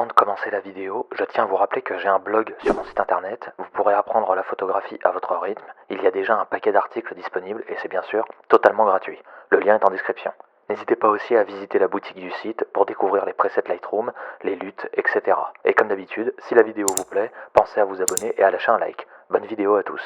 Avant de commencer la vidéo, je tiens à vous rappeler que j'ai un blog sur mon site internet. Vous pourrez apprendre la photographie à votre rythme. Il y a déjà un paquet d'articles disponibles et c'est bien sûr totalement gratuit. Le lien est en description. N'hésitez pas aussi à visiter la boutique du site pour découvrir les presets Lightroom, les luttes, etc. Et comme d'habitude, si la vidéo vous plaît, pensez à vous abonner et à lâcher un like. Bonne vidéo à tous.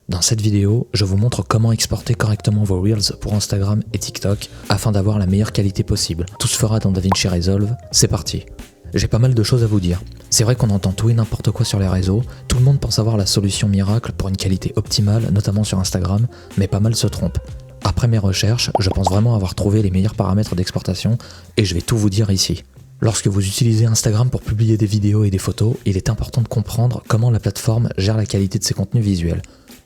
Dans cette vidéo, je vous montre comment exporter correctement vos Reels pour Instagram et TikTok afin d'avoir la meilleure qualité possible. Tout se fera dans DaVinci Resolve, c'est parti. J'ai pas mal de choses à vous dire. C'est vrai qu'on entend tout et n'importe quoi sur les réseaux, tout le monde pense avoir la solution miracle pour une qualité optimale, notamment sur Instagram, mais pas mal se trompent. Après mes recherches, je pense vraiment avoir trouvé les meilleurs paramètres d'exportation et je vais tout vous dire ici. Lorsque vous utilisez Instagram pour publier des vidéos et des photos, il est important de comprendre comment la plateforme gère la qualité de ses contenus visuels.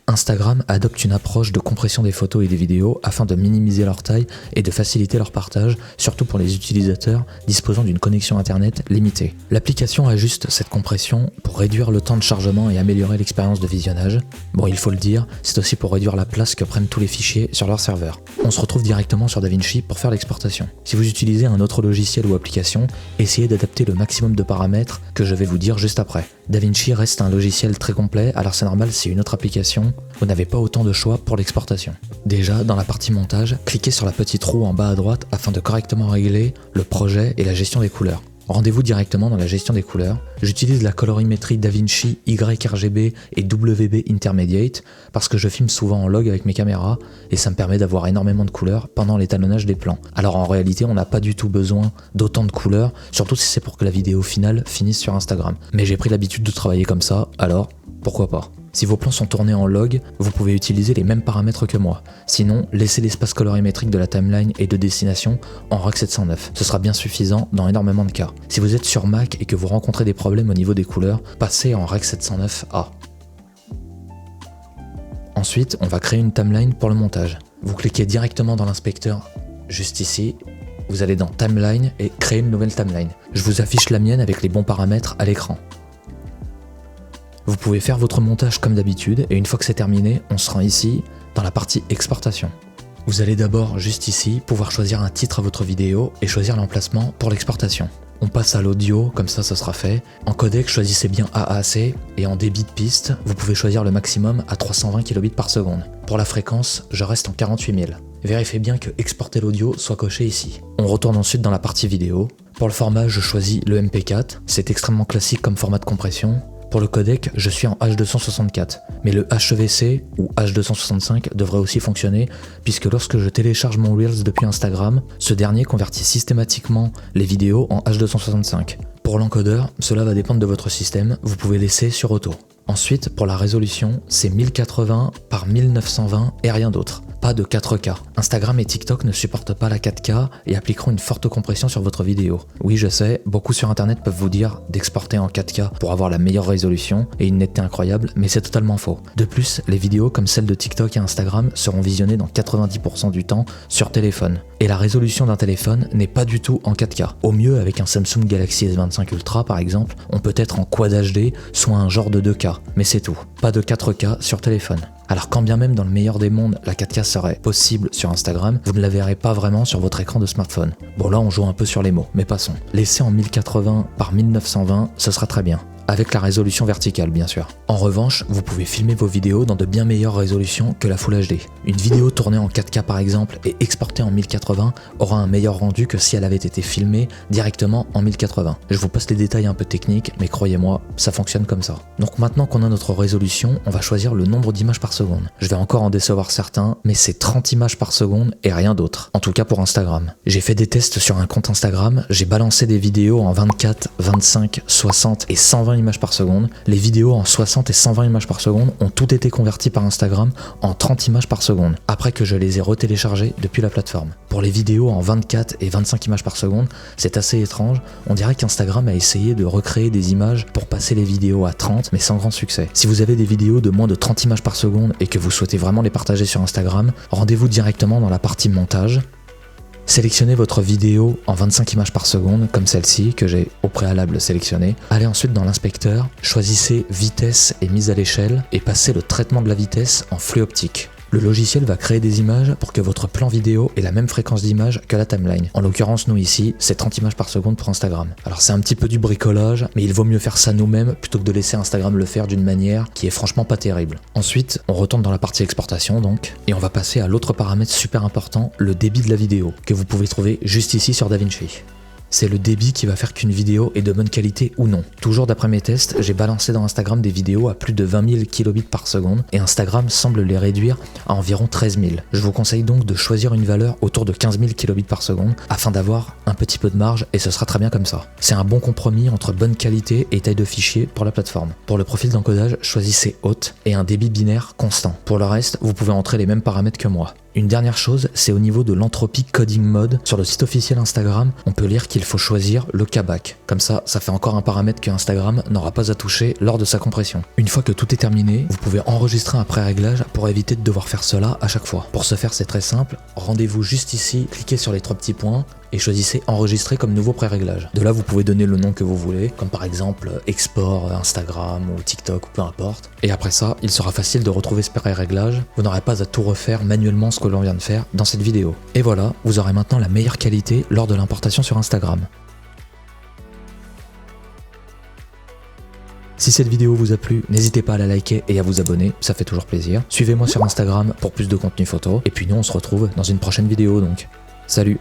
Instagram adopte une approche de compression des photos et des vidéos afin de minimiser leur taille et de faciliter leur partage, surtout pour les utilisateurs disposant d'une connexion internet limitée. L'application ajuste cette compression pour réduire le temps de chargement et améliorer l'expérience de visionnage. Bon, il faut le dire, c'est aussi pour réduire la place que prennent tous les fichiers sur leur serveur. On se retrouve directement sur DaVinci pour faire l'exportation. Si vous utilisez un autre logiciel ou application, essayez d'adapter le maximum de paramètres que je vais vous dire juste après. DaVinci reste un logiciel très complet, alors c'est normal si une autre application, vous n'avez pas autant de choix pour l'exportation. Déjà, dans la partie montage, cliquez sur la petite roue en bas à droite afin de correctement régler le projet et la gestion des couleurs. Rendez-vous directement dans la gestion des couleurs. J'utilise la colorimétrie DaVinci YRGB et WB Intermediate parce que je filme souvent en log avec mes caméras et ça me permet d'avoir énormément de couleurs pendant l'étalonnage des plans. Alors en réalité, on n'a pas du tout besoin d'autant de couleurs, surtout si c'est pour que la vidéo finale finisse sur Instagram. Mais j'ai pris l'habitude de travailler comme ça, alors pourquoi pas. Si vos plans sont tournés en log, vous pouvez utiliser les mêmes paramètres que moi. Sinon, laissez l'espace colorimétrique de la timeline et de destination en Rec 709. Ce sera bien suffisant dans énormément de cas. Si vous êtes sur Mac et que vous rencontrez des problèmes au niveau des couleurs, passez en Rec 709A. Ensuite, on va créer une timeline pour le montage. Vous cliquez directement dans l'inspecteur, juste ici. Vous allez dans Timeline et créer une nouvelle timeline. Je vous affiche la mienne avec les bons paramètres à l'écran. Vous pouvez faire votre montage comme d'habitude et une fois que c'est terminé, on se rend ici dans la partie exportation. Vous allez d'abord juste ici pouvoir choisir un titre à votre vidéo et choisir l'emplacement pour l'exportation. On passe à l'audio, comme ça sera fait. En codec, choisissez bien AAC et en débit de piste, vous pouvez choisir le maximum à 320 kbps par seconde. Pour la fréquence, je reste en 48 000. Vérifiez bien que exporter l'audio soit coché ici. On retourne ensuite dans la partie vidéo. Pour le format, je choisis le MP4. C'est extrêmement classique comme format de compression. Pour le codec, je suis en H264, mais le HEVC ou H265 devrait aussi fonctionner puisque lorsque je télécharge mon Reels depuis Instagram, ce dernier convertit systématiquement les vidéos en H265. Pour l'encodeur, cela va dépendre de votre système, vous pouvez laisser sur auto. Ensuite, pour la résolution, c'est 1080 par 1920 et rien d'autre. Pas de 4K. Instagram et TikTok ne supportent pas la 4K et appliqueront une forte compression sur votre vidéo. Oui, je sais, beaucoup sur internet peuvent vous dire d'exporter en 4K pour avoir la meilleure résolution et une netteté incroyable, mais c'est totalement faux. De plus, les vidéos comme celles de TikTok et Instagram seront visionnées dans 90% du temps sur téléphone. Et la résolution d'un téléphone n'est pas du tout en 4K. Au mieux, avec un Samsung Galaxy S25 Ultra par exemple, on peut être en Quad HD, soit un genre de 2K, mais c'est tout. Pas de 4K sur téléphone. Alors quand bien même dans le meilleur des mondes, la 4K serait possible sur Instagram, vous ne la verrez pas vraiment sur votre écran de smartphone. Bon là on joue un peu sur les mots, mais passons. Laissez en 1080 par 1920, ce sera très bien. Avec la résolution verticale bien sûr. En revanche, vous pouvez filmer vos vidéos dans de bien meilleures résolutions que la Full HD. Une vidéo tournée en 4K par exemple et exportée en 1080 aura un meilleur rendu que si elle avait été filmée directement en 1080. Je vous passe les détails un peu techniques, mais croyez-moi, ça fonctionne comme ça. Donc maintenant qu'on a notre résolution, on va choisir le nombre d'images par seconde. Je vais encore en décevoir certains, mais c'est 30 images par seconde et rien d'autre. En tout cas pour Instagram. J'ai fait des tests sur un compte Instagram, j'ai balancé des vidéos en 24, 25, 60 et 120 images par seconde. Les vidéos en 60 et 120 images par seconde ont toutes été converties par Instagram en 30 images par seconde, après que je les ai retéléchargées depuis la plateforme. Pour les vidéos en 24 et 25 images par seconde, c'est assez étrange, on dirait qu'Instagram a essayé de recréer des images pour passer les vidéos à 30, mais sans grand succès. Si vous avez des vidéos de moins de 30 images par seconde et que vous souhaitez vraiment les partager sur Instagram, rendez-vous directement dans la partie montage. Sélectionnez votre vidéo en 25 images par seconde, comme celle-ci, que j'ai au préalable sélectionnée. Allez ensuite dans l'inspecteur, choisissez vitesse et mise à l'échelle et passez le traitement de la vitesse en flux optique. Le logiciel va créer des images pour que votre plan vidéo ait la même fréquence d'image que la timeline. En l'occurrence, nous ici, c'est 30 images par seconde pour Instagram. Alors c'est un petit peu du bricolage, mais il vaut mieux faire ça nous-mêmes plutôt que de laisser Instagram le faire d'une manière qui est franchement pas terrible. Ensuite, on retourne dans la partie exportation donc, et on va passer à l'autre paramètre super important, le débit de la vidéo, que vous pouvez trouver juste ici sur DaVinci. C'est le débit qui va faire qu'une vidéo est de bonne qualité ou non. Toujours d'après mes tests, j'ai balancé dans Instagram des vidéos à plus de 20 000 kilobits par seconde et Instagram semble les réduire à environ 13 000. Je vous conseille donc de choisir une valeur autour de 15 000 kilobits par seconde afin d'avoir un petit peu de marge et ce sera très bien comme ça. C'est un bon compromis entre bonne qualité et taille de fichier pour la plateforme. Pour le profil d'encodage, choisissez haute et un débit binaire constant. Pour le reste, vous pouvez entrer les mêmes paramètres que moi. Une dernière chose, c'est au niveau de l'entropie coding mode. Sur le site officiel Instagram, on peut lire qu'il faut choisir le KBAC. Comme ça fait encore un paramètre que Instagram n'aura pas à toucher lors de sa compression. Une fois que tout est terminé, vous pouvez enregistrer un pré-réglage pour éviter de devoir faire cela à chaque fois. Pour ce faire, c'est très simple. Rendez-vous juste ici, cliquez sur les 3 petits points et choisissez enregistrer comme nouveau pré-réglage. De là, vous pouvez donner le nom que vous voulez, comme par exemple export Instagram ou TikTok ou peu importe. Et après ça, il sera facile de retrouver ce pré-réglage. Vous n'aurez pas à tout refaire manuellement ce que l'on vient de faire dans cette vidéo. Et voilà, vous aurez maintenant la meilleure qualité lors de l'importation sur Instagram. Si cette vidéo vous a plu, n'hésitez pas à la liker et à vous abonner, ça fait toujours plaisir. Suivez-moi sur Instagram pour plus de contenu photo. Et puis nous, on se retrouve dans une prochaine vidéo donc. Salut!